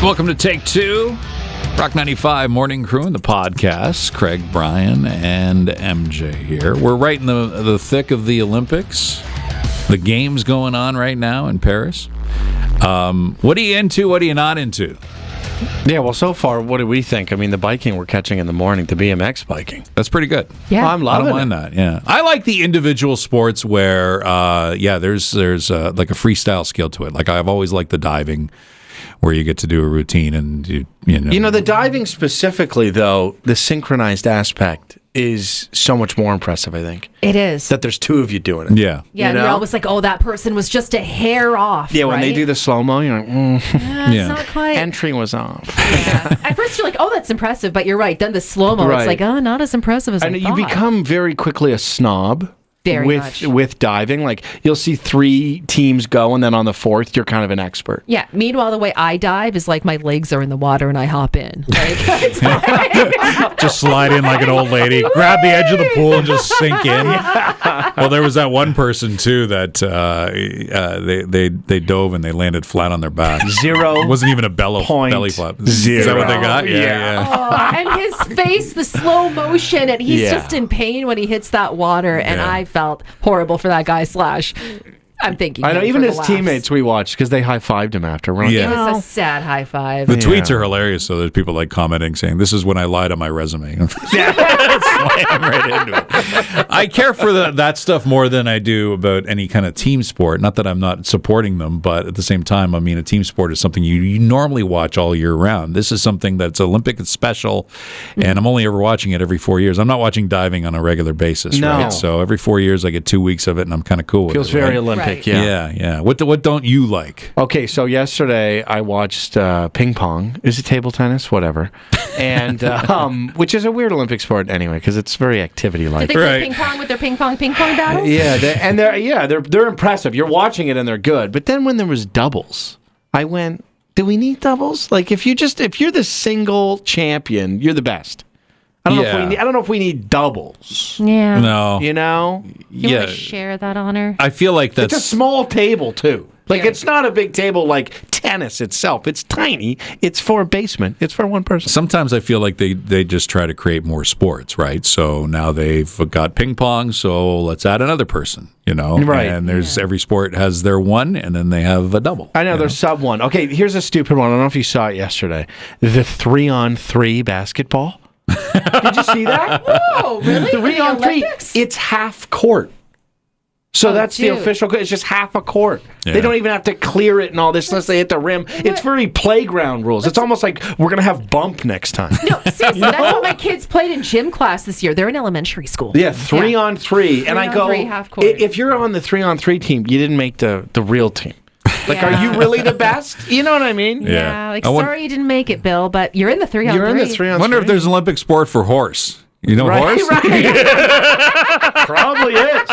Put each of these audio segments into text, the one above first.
Welcome to Take Two. Rock 95 Morning Crew and the podcast. Craig, Brian, and MJ here. We're right in the thick of the Olympics. The games going on right now in Paris. What are you into? What are you not into? Yeah, well, so far, what do we think? I mean, the biking we're catching in the morning, the BMX biking. That's pretty good. Yeah, I'm loving I don't mind that. Yeah, I like the individual sports where, there's like a freestyle skill to it. Like I've always liked the diving, where you get to do a routine and you know. The diving specifically, though, the synchronized aspect is so much more impressive, I think. it is. That there's two of you doing it. Yeah. Yeah, and know? you're always like, oh, that person was just a hair off. Yeah, when right? they do the slow-mo, you're like, Yeah. It's not quite. entry was off. Yeah. At first, you're like, oh, that's impressive, but you're right. Then the slow mo, Right. it's like, oh, not as impressive as I And thought. you become very quickly a snob. Very much. With diving. Like, you'll see 3 teams go, and then on the 4th, you're kind of an expert. Yeah. Meanwhile, the way I dive is like my legs are in the water and I hop in. Like, Just slide in like an old lady, grab the edge of the pool and just sink in. Well, there was that one person too that they dove and they landed flat on their back. 0 It wasn't even a point belly flap. 0. Is that what they got? Yeah. oh, and his face, the slow motion, and he's Yeah. just in pain when he hits that water. And Yeah. I felt horrible for that guy. I'm thinking. I know, him even for the his laughs. teammates we watched, because they high-fived him after. We're like, Yeah. It "Oh." was a sad high five. The tweets are hilarious. So there's people like commenting saying, "This is when I lied on my resume." Slam right into it. I care for that stuff more than I do about any kind of team sport. Not that I'm not supporting them, but at the same time, I mean, a team sport is something you normally watch all year round. This is something that's Olympic, it's special, and I'm only ever watching it every 4 years. I'm not watching diving on a regular basis, No. right? So every 4 years, I get 2 weeks of it, and I'm kind of cool with Feels it. very right? Olympic, Right. yeah. Yeah. What don't you like? Okay, so yesterday I watched ping pong. Is it table tennis? Whatever. And which is a weird Olympic sport anyway, because it's very activity-like. Did they play Right. ping pong with their ping pong battles? Yeah, they're impressive. You're watching it and they're good. But then when there was doubles, I went, do we need doubles? Like if you're the single champion, you're the best. I don't know if we need doubles. Yeah. No. You know? You Yeah. want to share that honor? I feel like that's It's a small table too. Like Yeah. it's not a big table like tennis itself. It's tiny. It's for a basement. It's for one person. sometimes I feel like they just try to create more sports, right? So now they've got ping pong, so let's add another person, Right. And there's every sport has their one, and then they have a double. I know there's sub one. Okay, here's a stupid one. I don't know if you saw it yesterday. The 3-on-3 basketball. Did you see that? Oh, really? 3-on-3. It's half court. So Oh, that's the dude. official. It's just half a court. Yeah. They don't even have to clear it and all this unless they hit the rim. It's very playground rules. It's almost like we're gonna have bump next time. No, seriously, that's what my kids played in gym class this year. They're in elementary school. Yeah, 3-on-3. And I go, 3-on-3 half court. if you're on the 3-on-3 team, you didn't make the real team. Like, Yeah. are you really the best? You know what I mean? Yeah. Yeah, like, I won- sorry you didn't make it, Bill, but you're in the 3-on-3. You're in the I 3-on-3. wonder if there's an Olympic sport for horse. You know Right, horse? right. Probably is.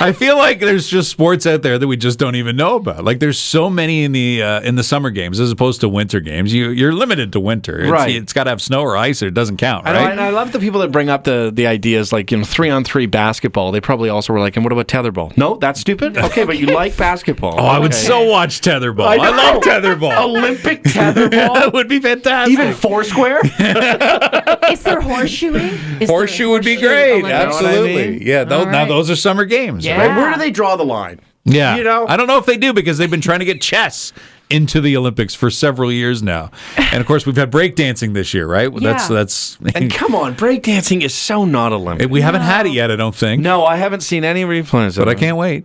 I feel like there's just sports out there that we just don't even know about. Like there's so many in the summer games as opposed to winter games. You're limited to winter. Right. It's got to have snow or ice or it doesn't count, I know, right? and I love the people that bring up the ideas like 3-on-3 basketball. They probably also were like, and what about tetherball? No, that's stupid. Okay, but you like basketball. Oh, I would Okay. so watch tetherball. I I, know. love tetherball. Olympic tetherball. That would be fantastic. Even Foursquare. Is there horseshoeing? Is there Horseshoe would be horseshoe great. Olympics? Absolutely. I mean? Yeah. Now right. those are summer games. Yeah. Right? Right? Where do they draw the line? Yeah. You know? I don't know if they do because they've been trying to get chess into the Olympics for several years now. And of course, we've had breakdancing this year, right? Yeah. That's And come on, breakdancing is so not Olympic. we haven't had it yet, I don't think. No, I haven't seen any replays of But I it. can't wait.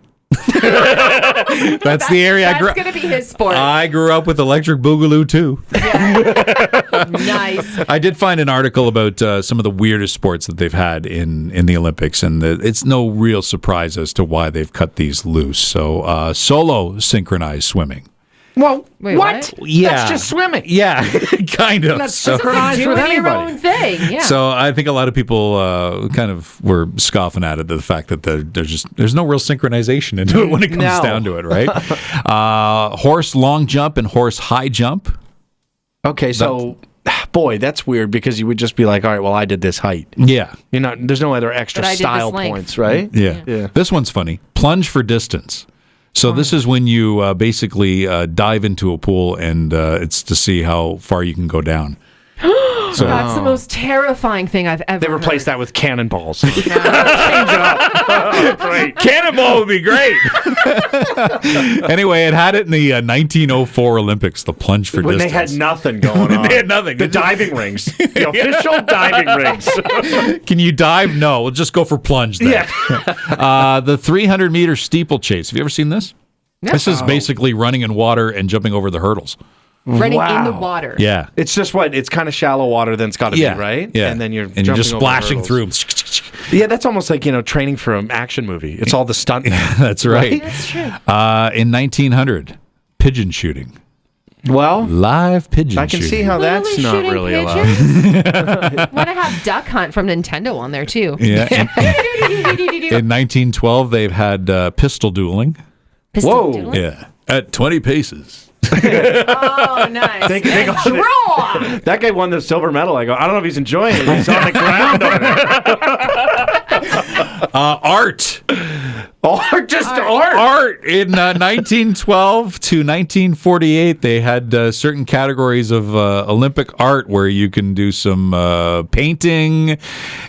That's the area I grew That's going to be his sport. I grew up with Electric Boogaloo too. Nice. I did find an article about some of the weirdest sports that they've had in the Olympics, and it's no real surprise as to why they've cut these loose. So, solo synchronized swimming. Well, Wait, what? what? Yeah. That's just swimming. Yeah, kind of. That's So- synchronized with Doing your anybody. own thing. Yeah. So I think a lot of people kind of were scoffing at it, the fact that there's no real synchronization into it when it comes No. down to it, right? Horse long jump and horse high jump. Okay, so boy, that's weird because you would just be like, all right, well, I did this height. Yeah. You're not. There's no other extra But I did style this length. points, right? Yeah. Yeah. This one's funny. Plunge for distance. So this is when you basically dive into a pool, and it's to see how far you can go down. So That's the most terrifying thing I've ever They replaced heard. that with cannonballs. Change it up. Great. cannonball would be great. Anyway, it had it in the 1904 Olympics, the plunge for When they distance. had nothing going on. They had nothing. The diving rings. The official diving rings. Can you dive? No, we'll just go for plunge then. Yeah. The 300-meter steeplechase. Have you ever seen this? This is basically running in water and jumping over the hurdles. Running in the Wow. water. Yeah. It's just what? It's kind of shallow water, then it's got to Yeah. be, right? Yeah. And then you're just jumping over splashing hurdles. through. Yeah, that's almost like, training for an action movie. It's all the stunt. That's right. That's true. In 1900, pigeon shooting. Well, Live pigeon I can shooting. see how that's Literally not shooting really allowed. pigeons? Want to have Duck Hunt from Nintendo on there too? Yeah. In 1912, they've had pistol dueling. Pistol Whoa. dueling? Yeah. At 20 paces. Oh, nice. Think And on it. draw. That guy won the silver medal. I go, I don't know if he's enjoying it. He's on the ground over there. Art. Or just art. Art. In 1912 to 1948, they had certain categories of Olympic art where you can do some painting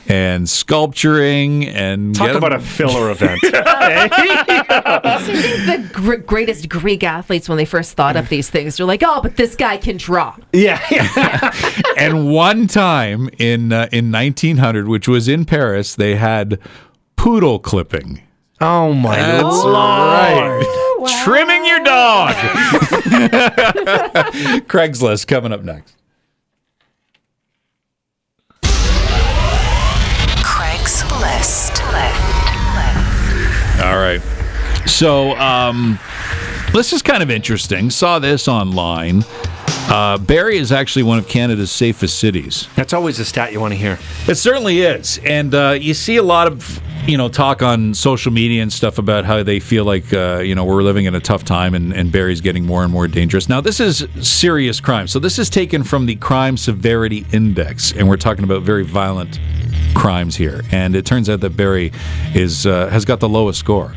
and sculpturing and Talk get about a filler event. So you think the greatest Greek athletes, when they first thought of these things, they're like, oh, but this guy can draw. Yeah. And one time in 1900, which was in Paris, they had poodle clipping. Oh, my That's Lord. right. Wow. Trimming your dog. Craigslist coming up next. Craigslist. All right. So this is kind of interesting. Saw this online. Barrie is actually one of Canada's safest cities. That's always a stat you want to hear. It certainly is. And you see a lot of, talk on social media and stuff about how they feel like, we're living in a tough time and Barrie's getting more and more dangerous. Now, this is serious crime. So this is taken from the Crime Severity Index, and we're talking about very violent crimes here. And it turns out that Barrie has got the lowest score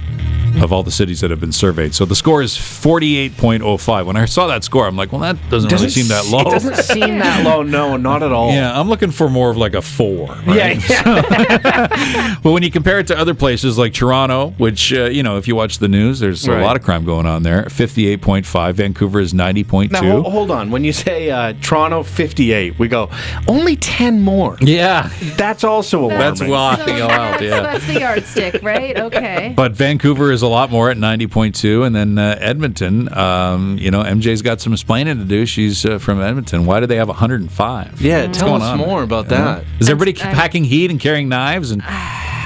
of all the cities that have been surveyed. So the score is 48.05. When I saw that score, I'm like, well, that doesn't really seem that low. It doesn't seem that low. No, not at all. Yeah, I'm looking for more of like a 4. Right? Yeah. But when you compare it to other places like Toronto, which, if you watch the news, there's Right. a lot of crime going on there, 58.5. Vancouver is 90.2. Now, hold on. When you say Toronto 58, we go, only 10 more. Yeah, That's also alarming. that's wild. That's the yardstick, right? Okay. But Vancouver is a lot more at 90.2, and then Edmonton, MJ's got some explaining to do. She's from Edmonton. Why do they have 105? Yeah, What's tell going us on more there? about that. Is everybody packing heat and carrying knives? And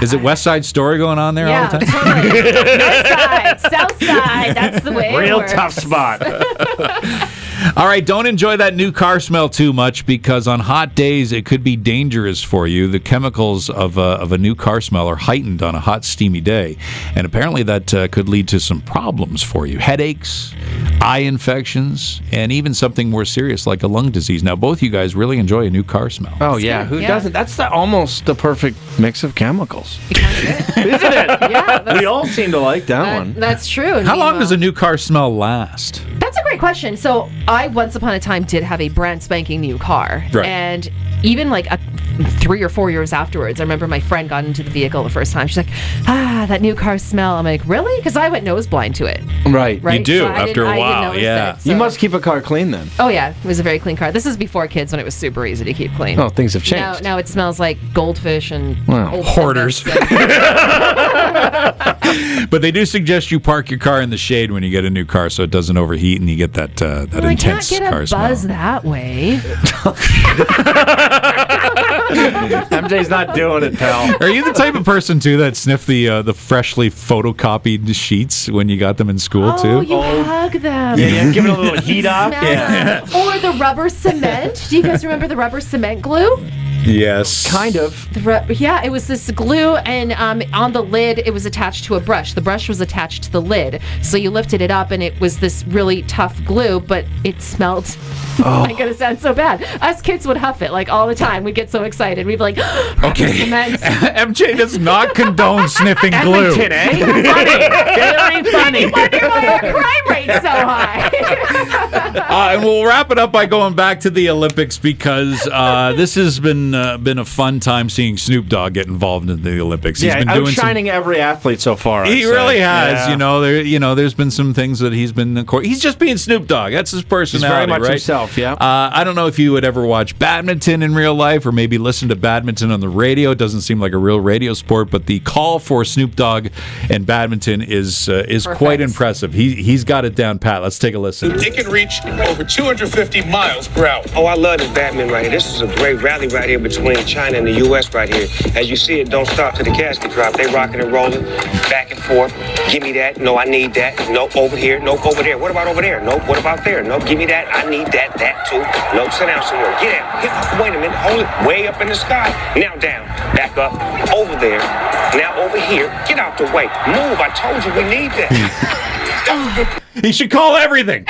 is it West Side Story going on there all the time? Totally. North side, south side. That's the way it Real works. tough spot. All right, don't enjoy that new car smell too much, because on hot days it could be dangerous for you. The chemicals of a new car smell are heightened on a hot, steamy day, and apparently that could lead to some problems for you: headaches, eye infections, and even something more serious like a lung disease. Now, both you guys really enjoy a new car smell. Oh, yeah. Who Yeah. doesn't? That's almost the perfect mix of chemicals. Isn't Isn't it? Yeah, We all seem to like that one. that's true. How long does a new car smell last? That's a great question. So I once upon a time did have a brand spanking new car, Right. and even like 3 or 4 years afterwards, I remember my friend got into the vehicle the first time. She's like, that new car smell. I'm like, really? Because I went nose blind to it. Right. Right. do So I after a didn't while, notice yeah. it, so- You must keep a car clean then. Oh yeah, it was a very clean car. This is before kids when it was super easy to keep clean. Oh, things have Now, changed. now it smells like goldfish and Wow. old Hoarders. cigarettes and- But they do suggest you park your car in the shade when you get a new car, so it doesn't overheat and you get that Well, I can't intense get car a smell. buzz that way. MJ's not doing it, pal. Are you the type of person too that sniff the freshly photocopied sheets when you got them in school Oh, too? you hug them. Yeah, give it a little heat off. Smell them. Or the rubber cement. Do you guys remember the rubber cement glue? Yes. Kind of. Yeah, it was this glue, and on the lid, it was attached to a brush. The brush was attached to the lid. So you lifted it up, and it was this really tough glue, but it smelled. Oh. I'm going to sound so bad. Us kids would huff it, like, all the time. We'd get so excited. We'd be like, okay. MJ does not condone sniffing glue. Edmonton, eh? Funny. Very funny. Wonder why our crime rate's so high. And we'll wrap it up by going back to the Olympics because this has been a fun time seeing Snoop Dogg get involved in the Olympics. He's been outshining every athlete so far. He really has. Yeah. There's been some things that he's been. He's just being Snoop Dogg. That's his personality. He's very much right? himself. Yeah. I don't know if you would ever watch badminton in real life or maybe listen to badminton on the radio. It doesn't seem like a real radio sport, but the call for Snoop Dogg and badminton is quite impressive. He's got it down pat. Let's take a listen. It can reach over 250 miles per hour. Oh, I love this badminton right here. This is a great rally right here between China and the U.S. right here. As you see, it don't stop till the casket drop. They rocking and rolling, back and forth. Give me that. No, I need that. No, over here. No, over there. What about over there? No, what about there? No, give me that. I need that. That too. No, sit down somewhere. Get out. Wait a minute. Hold it. Way up in the sky. Now down. Back up. Over there. Now over here. Get out the way. Move. I told you we need that. He should call everything.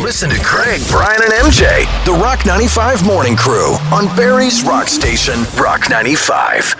Listen to Craig, Brian, and MJ, the Rock 95 Morning Crew on Barrie's Rock Station, Rock 95.